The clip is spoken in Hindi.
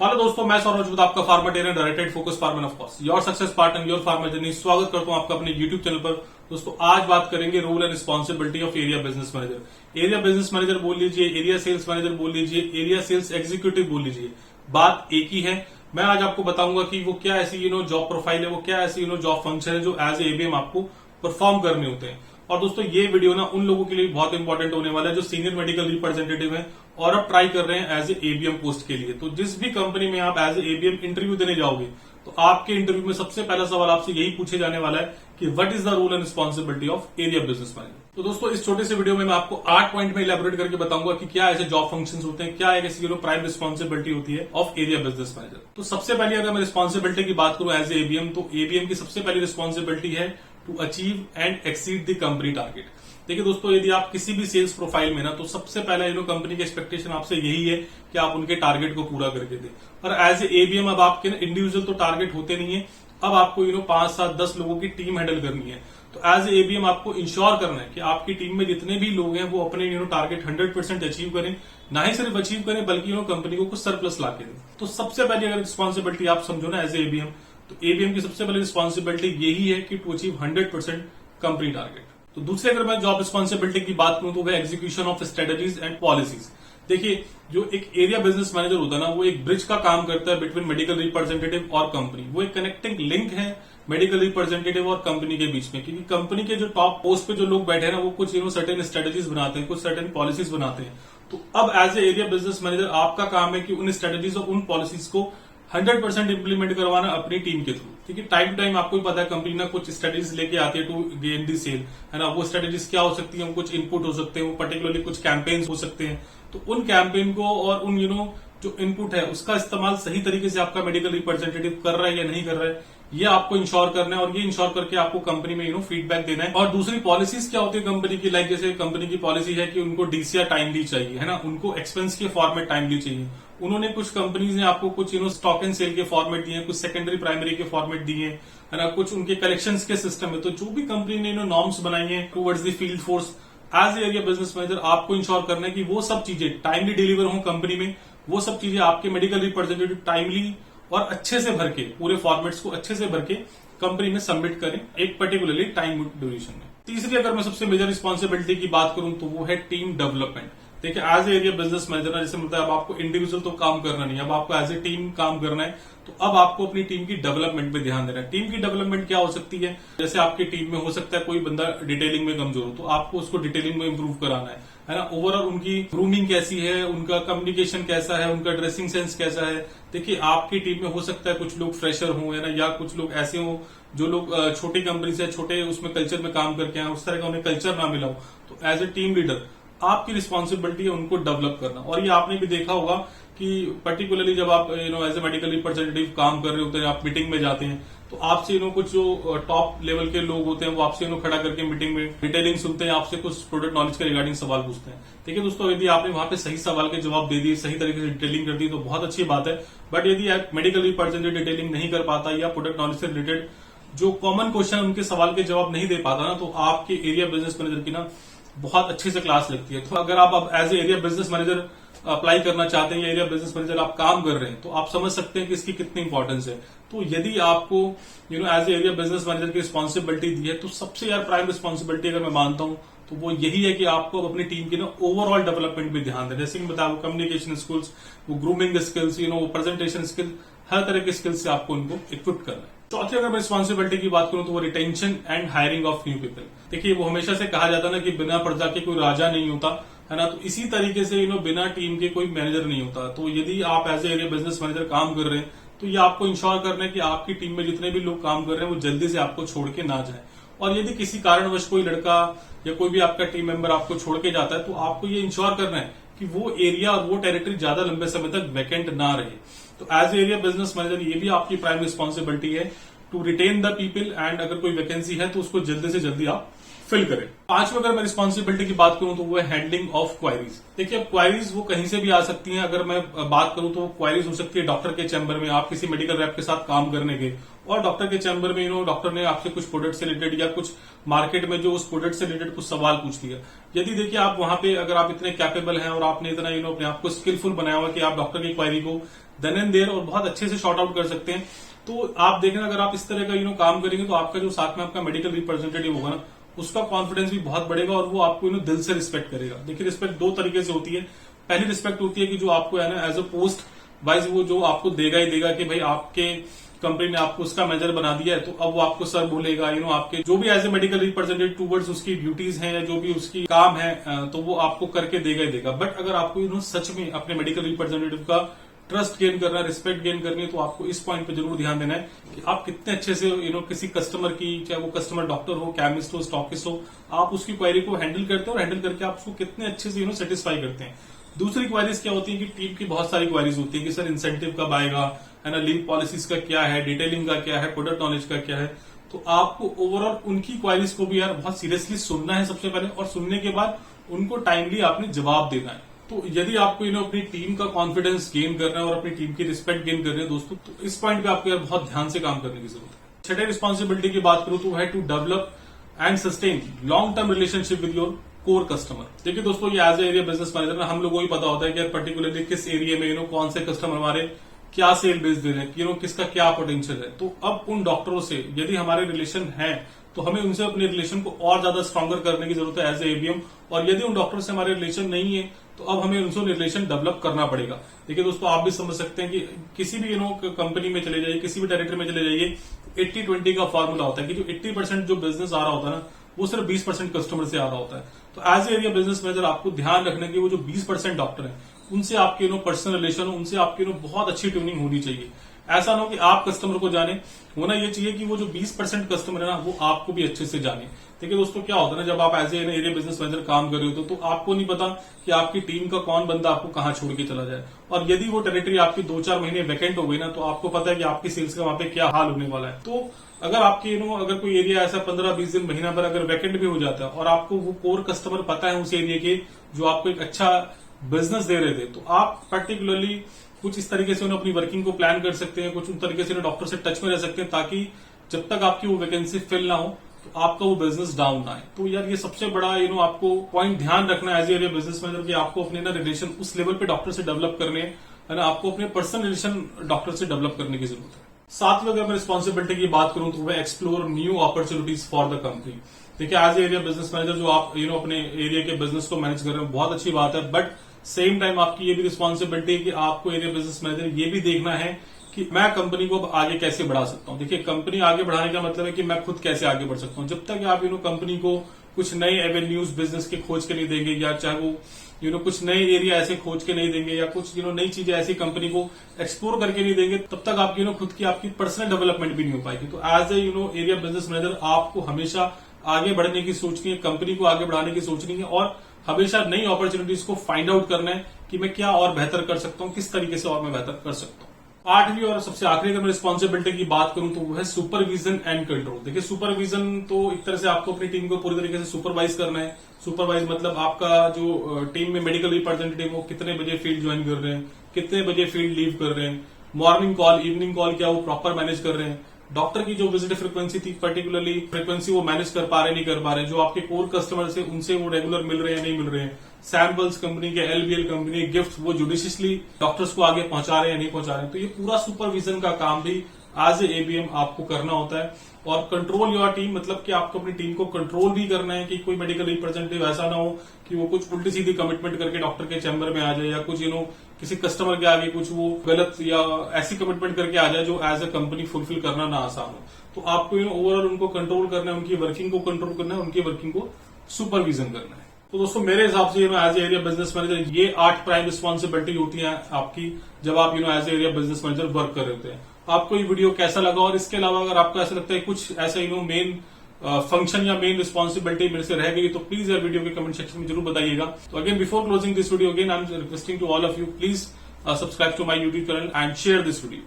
हेलो दोस्तों, मैं सौरभ राजपूत, आपका pharma trainer, directed focus farmer of course, your success partner, your pharma journey. स्वागत करता हूं आपका अपने यूट्यूब चैनल पर। दोस्तों, आज बात करेंगे role and responsibility of area business manager. Area business manager बोल लीजिए, एरिया सेल्स मैनेजर बोल लीजिए, एरिया सेल्स एग्जीक्यूटिव बोल लीजिए, बात एक ही है। मैं आज आपको बताऊंगा कि वो क्या ऐसी जॉब प्रोफाइल है, वो क्या ऐसी जॉब फंक्शन है जो एज एबीएम आपको परफॉर्म करने होते हैं। और दोस्तों, ये वीडियो ना उन लोगों के लिए बहुत इंपॉर्टेंट होने वाला है जो सीनियर मेडिकल रिप्रेजेंटेटिव हैं और अब ट्राई कर रहे हैं एज एबीएम पोस्ट के लिए। तो जिस भी कंपनी में आप एज एबीएम इंटरव्यू देने जाओगे तो आपके इंटरव्यू में सबसे पहला सवाल आपसे यही पूछे जाने वाला है कि what is the role and responsibility of area business manager. तो दोस्तों, इस छोटे से वीडियो में मैं आपको 8 पॉइंट में इलेबोरेट करके बताऊंगा कि क्या ऐसे जॉब फंक्शंस होते हैं, क्या एक ऐसी प्राइम रिस्पॉन्सिबिलिटी होती है ऑफ एरिया बिजनेस मैनेजर। तो सबसे पहले अगर मैं रिस्पॉन्सिबिलिटी की बात करूं एज एबीएम, तो एबीएम की सबसे पहली रिस्पॉन्सिबिलिटी है to achieve and exceed the company target. देखिए दोस्तों, यदि आप किसी भी सेल्स प्रोफाइल में ना, तो सबसे पहला कंपनी की एक्सपेक्टेशन आपसे यही है कि आप उनके टारगेट को पूरा करके दें। और एज एबीएम अब आपके इंडिविजुअल तो टारगेट होते नहीं है, अब आपको 5, 7, 10 लोगों की टीम हैंडल करनी है। तो एज एबीएम आपको इंश्योर करना है कि आपकी टीम में जितने भी लोग हैं वो अपने टारगेट 100% अचीव करें। ना ही सिर्फ अचीव करें बल्कि कंपनी को कुछ सरप्लस ला के दें। तो सबसे पहली अगर रिस्पॉन्सिबिलिटी आप समझो ना एज एबीएम, तो एबीएम की सबसे पहली रिस्पॉन्सिबिलिटी यही है कि टू अचीव 100% कंपनी टारगेट। तो दूसरे अगर मैं जॉब रिस्पॉन्सिबिलिटी की बात करूं तो वह execution of strategies and policies. देखिए, जो एक एरिया बिजनेस मैनेजर होता है ना, वो एक ब्रिज का काम करता है बिटवीन मेडिकल रिप्रेजेंटेटिव और कंपनी। वो एक कनेक्टिंग लिंक है मेडिकल रिप्रेजेंटेटिव और कंपनी के बीच में, क्योंकि कंपनी के जो टॉप पोस्ट पे जो लोग बैठे हैं ना, वो कुछ सर्टेन स्ट्रेटेजीज बनाते हैं, कुछ सर्टेन पॉलिसीज बनाते हैं। तो अब as a area business manager आपका काम है कि उन स्ट्रेटेजीज और उन पॉलिसीज को 100% इंप्लीमेंट करवाना अपनी टीम के थ्रू। क्योंकि टाइम टू टाइम आपको भी पता है कंपनी ना कुछ स्ट्रेटेजीज लेके आती है टू गेन दी सेल, है ना। वो स्ट्रेटेजीज क्या हो सकती है, कुछ इनपुट हो सकते हैं, वो पर्टिकुलरली कुछ कैंपेन्स हो सकते हैं। तो उन कैंपेन को और उन जो इनपुट है उसका इस्तेमाल सही तरीके से आपका मेडिकल रिप्रेजेंटेटिव कर रहा है या नहीं कर रहा है, ये आपको इंश्योर करना है। और ये इंश्योर करके आपको कंपनी में फीडबैक देना है। और दूसरी पॉलिसीज क्या होती है कंपनी की, लाइक जैसे कंपनी की पॉलिसी है कि उनको डीसीआर टाइमली चाहिए, है ना, उनको एक्सपेंस के फॉर्मेट टाइमली चाहिए। उन्होंने कुछ कंपनीज ने आपको कुछ स्टॉक एंड सेल के फॉर्मेट दिए, कुछ सेकेंडरी प्राइमरी के फॉर्मेट दिए, है ना, कुछ उनके कलेक्शंस के सिस्टम है। तो जो भी कंपनी ने नॉर्म्स बनाई है towards the field force, as area business manager आपको इंश्योर करना है कि वो सब चीजें टाइमली डिलीवर हो कंपनी में। वो सब चीजें आपके मेडिकल रिप्रेजेंटेटिव टाइमली और अच्छे से भर के, पूरे फॉर्मेट्स को अच्छे से भर के कंपनी में सबमिट करें एक पर्टिकुलरली टाइम ड्यूरेशन में। तीसरी अगर मैं सबसे मेजर रिस्पॉन्सिबिलिटी की बात करूं तो वो है टीम डेवलपमेंट। देखिए, एज एरिया बिजनेस मैनेजर जैसे मतलब अब आपको इंडिविजुअल तो काम करना नहीं है, अब आपको एज ए टीम काम करना है। तो अब आपको अपनी टीम की डेवलपमेंट पे ध्यान देना है। टीम की डेवलपमेंट क्या हो सकती है, जैसे आपकी टीम में हो सकता है कोई बंदा डिटेलिंग में कमजोर हो, तो आपको उसको डिटेलिंग में इंप्रूव कराना है ना। ओवरऑल उनकी ग्रूमिंग कैसी है, उनका कम्युनिकेशन कैसा है, उनका ड्रेसिंग सेंस कैसा है। देखिए, आपकी टीम में हो सकता है कुछ लोग फ्रेशर हों, है ना, या कुछ लोग ऐसे हों जो लोग छोटी कंपनी से छोटे उसमें कल्चर में काम करके आए, उस तरह का उन्हें कल्चर ना मिला हो। तो एज ए टीम लीडर आपकी रिस्पॉन्सिबिलिटी है उनको डेवलप करना। और ये आपने भी देखा होगा कि पर्टिकुलरली जब आप एज ए मेडिकल रिप्रेजेंटेटिव काम कर रहे होते हैं, आप मीटिंग में जाते हैं, तो आपसे कुछ जो टॉप लेवल के लोग होते हैं वो आपसे खड़ा करके मीटिंग में डिटेलिंग सुनते हैं, आपसे कुछ प्रोडक्ट नॉलेज के रिगार्डिंग सवाल पूछते हैं। देखिए दोस्तों, यदि आपने वहां पे सही सवाल के जवाब दे दिए, सही तरीके से डिटेलिंग कर दी तो बहुत अच्छी बात है। बट यदि आप मेडिकल रिप्रेजेंटेटिव डिटेलिंग नहीं कर पाता या प्रोडक्ट नॉलेज से रिलेटेड जो कॉमन क्वेश्चन उनके सवाल के जवाब नहीं दे पाता ना, तो आपके एरिया बिजनेस मैनेजर की ना बहुत अच्छे से क्लास लगती है। तो अगर आप अब as a area business manager apply करना चाहते हैं या एरिया बिजनेस मैनेजर आप काम कर रहे हैं, तो आप समझ सकते हैं कि इसकी कितनी इंपॉर्टेंस है। तो यदि आपको as a area business manager की रिस्पॉन्सिबिलिटी दी है, तो सबसे प्राइम रिस्पॉन्सिबिलिटी अगर मैं मानता हूं तो वो यही है कि आपको अपनी टीम की ओवरऑल डेवलपमेंट में ध्यान दें। जैसे कि बताया, वो कम्युनिकेशन स्किल्स, वो ग्रूमिंग स्किल्स, वो प्रेजेंटेशन स्किल, हर तरह के स्किल्स से आपको उनको इक्विप करना है। चौथी अगर मैं रिस्पॉन्सिबिलिटी की बात करूं तो वो retention and hiring of new people. देखिए, वो हमेशा से कहा जाता है ना कि बिना प्रजा के कोई राजा नहीं होता, है ना। तो इसी तरीके से बिना टीम के कोई मैनेजर नहीं होता। तो यदि आप as a area business manager काम कर रहे हैं तो ये आपको इंश्योर करना है कि आपकी टीम में जितने भी लोग काम कर रहे हैं वो जल्दी से आपको छोड़ के ना जाए। और यदि किसी कारणवश कोई लड़का या कोई भी आपका टीम मेंबर आपको छोड़ के जाता है, तो आपको ये इंश्योर करना है कि वो एरिया और वो टेरिटरी ज्यादा लंबे समय तक वैकेंट ना रहे। तो as a area business manager ये भी आपकी प्राइम रिस्पॉन्सिबिलिटी है to retain the people, and अगर कोई वैकेंसी है तो उसको जल्दी से जल्दी आप फिल करें। पांचवी अगर मैं रिस्पॉन्सिबिलिटी की बात करूं तो वो है हैंडलिंग ऑफ क्वायरीज। देखिए, अब क्वायरीज वो कहीं से भी आ सकती हैं। अगर मैं बात करूं तो क्वायरीज हो सकती है डॉक्टर के चैम्बर में, आप किसी मेडिकल रैप के साथ काम करने गए और डॉक्टर के चैम्बर में डॉक्टर ने आपसे कुछ प्रोडक्ट से रिलेटेड या कुछ मार्केट में जो उस प्रोडक्ट से रिलेटेड कुछ सवाल पूछ लिया। यदि देखिए आप वहां पे अगर आप इतने कैपेबल हैं और आपने इतना अपने आप को स्किलफुल बनाया हुआ कि आप डॉक्टर की क्वारी को देन एंड देयर और बहुत अच्छे से शॉर्ट आउट कर सकते हैं, तो आप देखना अगर आप इस तरह का काम करेंगे तो आपका जो साथ में आपका मेडिकल रिप्रेजेंटेटिव होगा ना, उसका कॉन्फिडेंस भी बहुत बढ़ेगा और वो आपको दिल से रिस्पेक्ट करेगा। देखिए रिस्पेक्ट दो तरीके से होती है। पहली रिस्पेक्ट होती है कि जो आपको है ना एज अ पोस्ट वाइज वो जो आपको देगा ही देगा कि भाई आपके कंपनी ने आपको उसका मैनेजर बना दिया है, तो अब वो आपको सर बोलेगा। आपके जो भी as a medical representative towards उसकी ड्यूटीज हैं या जो भी उसकी काम है तो वो आपको करके देगा ही देगा। बट अगर आपको सच में अपने मेडिकल रिप्रेजेंटेटिव का ट्रस्ट गेन करना है, रिस्पेक्ट गेन करनी है, तो आपको इस पॉइंट पे जरूर ध्यान देना है कि आप कितने अच्छे से किसी कस्टमर की, चाहे वो कस्टमर डॉक्टर हो, केमिस्ट हो, स्टॉकिस्ट हो, आप उसकी क्वारी को हैंडल करते हो और हैंडल करके आप उसको कितने अच्छे से सेटिस्फाई करते हैं। दूसरी क्वारीज क्या होती है कि टीम की बहुत सारी क्वारीज होती है कि सर इंसेंटिव कब आएगा, है ना, लीव पॉलिसीज का क्या है, डिटेलिंग का क्या है, प्रोडक्ट नॉलेज का क्या है। तो आपको ओवरऑल उनकी क्वारीज को भी यार बहुत सीरियसली सुनना है सबसे पहले, और सुनने के बाद उनको टाइमली आपने जवाब देना है। तो यदि आपको अपनी टीम का कॉन्फिडेंस गेन करना है और अपनी टीम की रिस्पेक्ट गेन करनी है दोस्तों, तो इस पॉइंट पे आपको यार बहुत ध्यान से काम करने की जरूरत है। छठे रिस्पॉन्सिबिलिटी की बात करूं तो है to develop and sustain long term relationship with your core customer. देखिए दोस्तों, ये as a area business manager ना हम लोगों को ही पता होता है कि पर्टिकुलरली किस एरिया में कौन से कस्टमर हमारे क्या सेल बेस दे रहे हैं, किसका क्या पोटेंशियल है। तो अब उन डॉक्टरों से यदि हमारे रिलेशन है तो हमें उनसे अपने रिलेशन को और ज्यादा स्ट्रॉन्गर करने की जरूरत है एज ए एबीएम। और यदि उन डॉक्टर से हमारे रिलेशन नहीं है तो अब हमें उनसे रिलेशन डेवलप करना पड़ेगा। देखिए दोस्तों, आप भी समझ सकते हैं कि किसी भी कंपनी में चले जाइए, किसी भी टेरिटरी में चले जाइए, 80-20 का फॉर्मूला होता है कि जो 80% जो बिजनेस आ रहा होता है ना, वो सिर्फ 20% कस्टमर से आ रहा होता है। तो as a area business manager आपको ध्यान रखना कि वो जो 20% डॉक्टर हैं उनसे आपके पर्सनल रिलेशन, उनसे आपकी बहुत अच्छी ट्यूनिंग होनी चाहिए। ऐसा ना हो कि आप कस्टमर को जाने, होना ये चाहिए कि वो जो 20% कस्टमर है ना वो आपको भी अच्छे से जाने। देखिए दोस्तों, क्या होता है ना, जब आप as a area business manager काम कर रहे हो तो आपको नहीं पता कि आपकी टीम का कौन बंदा आपको कहां छोड़ के चला जाए। और यदि वो टेरिटरी आपकी 2-4 महीने वैकेंट हो गई ना, तो आपको पता है कि आपकी सेल्स का वहां पे क्या हाल होने वाला है। तो अगर आपकी अगर कोई एरिया ऐसा 15-20 दिन, महीना भर अगर वैकेंट भी हो जाता है और आपको वो कोर कस्टमर पता है उस एरिया के जो आपको एक अच्छा बिजनेस दे रहे थे, तो आप पर्टिकुलरली कुछ इस तरीके से अपनी वर्किंग को प्लान कर सकते हैं, कुछ उन तरीके से डॉक्टर से टच में रह सकते हैं ताकि जब तक आपकी वो वैकेंसी फिल ना हो तो आपका वो बिजनेस डाउन ना आए। तो यार ये सबसे बड़ा आपको पॉइंट ध्यान रखना है as a area business manager कि आपको अपने रिलेशन उस लेवल पे डॉक्टर से डेवलप करने है ना, आपको अपने पर्सनल रिलेशन डॉक्टर से डेवलप करने की जरूरत है। साथ में अगर मैं रिस्पॉन्सिबिलिटी की बात करूं तो वह explore new opportunities for the company. देखिए as a area business manager जो आप अपने एरिया के बिजनेस को मैनेज कर रहे हैं बहुत अच्छी बात है, बट सेम टाइम आपकी ये भी रिस्पॉन्सिबिलिटी है कि आपको एरिया बिजनेस मैनेजर ये भी देखना है कि मैं कंपनी को आगे कैसे बढ़ा सकता हूं। देखिए कंपनी आगे बढ़ाने का मतलब है कि मैं खुद कैसे आगे बढ़ सकता हूं। जब तक आप कंपनी को कुछ नए एवेन्यूज बिजनेस के खोज के नहीं देंगे, या चाहे वो कुछ नए एरिया ऐसे खोज के नहीं देंगे, या कुछ नई चीजें ऐसी कंपनी को एक्सप्लोर करके नहीं देंगे, तब तक आपकी खुद की आपकी पर्सनल डेवलपमेंट भी नहीं हो पाएगी। तो as a area business manager आपको हमेशा आगे बढ़ने की सोचनी है, कंपनी को आगे बढ़ाने की सोचनी है, और हमेशा नई अपॉर्चुनिटीज को फाइंड आउट करना है कि मैं क्या और बेहतर कर सकता हूं, किस तरीके से और मैं बेहतर कर सकता हूं। आठवीं और सबसे आखिरी अगर मैं रिस्पॉन्सिबिलिटी की बात करूं तो वो है सुपरविजन एंड कंट्रोल। देखिए सुपरविजन तो एक तरह से आपको अपनी टीम को पूरी तरीके से सुपरवाइज करना है। सुपरवाइज मतलब आपका जो टीम में मेडिकल रिप्रेजेंटेटिव वो कितने बजे फील्ड ज्वाइन कर रहे हैं, कितने बजे फील्ड लीव कर रहे हैं, मॉर्निंग कॉल, इवनिंग कॉल क्या वो प्रॉपर मैनेज कर रहे हैं, डॉक्टर की जो विजिट फ्रीक्वेंसी थी पर्टिकुलरली फ्रीक्वेंसी वो मैनेज कर पा रहे नहीं कर पा रहे, जो आपके कोर कस्टमर से उनसे वो रेगुलर मिल रहे हैं नहीं मिल रहे हैं, सैंपल्स कंपनी के, एलबीएल कंपनी के गिफ्ट वो जुडिशियसली डॉक्टर्स को आगे पहुंचा रहे हैं नहीं पहुंचा रहे हैं। तो ये पूरा सुपरविजन का काम भी एज ए एबीएम आपको करना होता है। और कंट्रोल योर टीम मतलब कि आपको अपनी टीम को कंट्रोल भी करना है कि कोई मेडिकल रिप्रेजेंटेटिव ऐसा ना हो कि वो कुछ उल्टी सीधी कमिटमेंट करके डॉक्टर के चैम्बर में आ जाए, या कुछ किसी कस्टमर के आगे कुछ वो गलत या ऐसी कमिटमेंट करके आ जाए जो एज ए कंपनी फुलफिल करना ना आसान हो। तो आपको ओवरऑल उनको कंट्रोल करना है, उनकी वर्किंग को कंट्रोल करना है, उनकी वर्किंग को सुपरविजन करना है। तो दोस्तों मेरे हिसाब से एज एरिया बिजनेस मैनेजर ये 8 प्राइम रिस्पॉन्सिबिलिटी होती है आपकी जब आप as area business manager work कर रहे होते हैं। आपको ये वीडियो कैसा लगा, और इसके अलावा अगर आपको ऐसा लगता है कुछ ऐसा मेन फंक्शन या मेन रिस्पॉन्सिबिलिटी मेरे से रह गई तो प्लीज यार वीडियो के कमेंट सेक्शन में जरूर बताइएगा। तो again before closing this video, again I am requesting to all of you, please subscribe to my YouTube channel and share this video.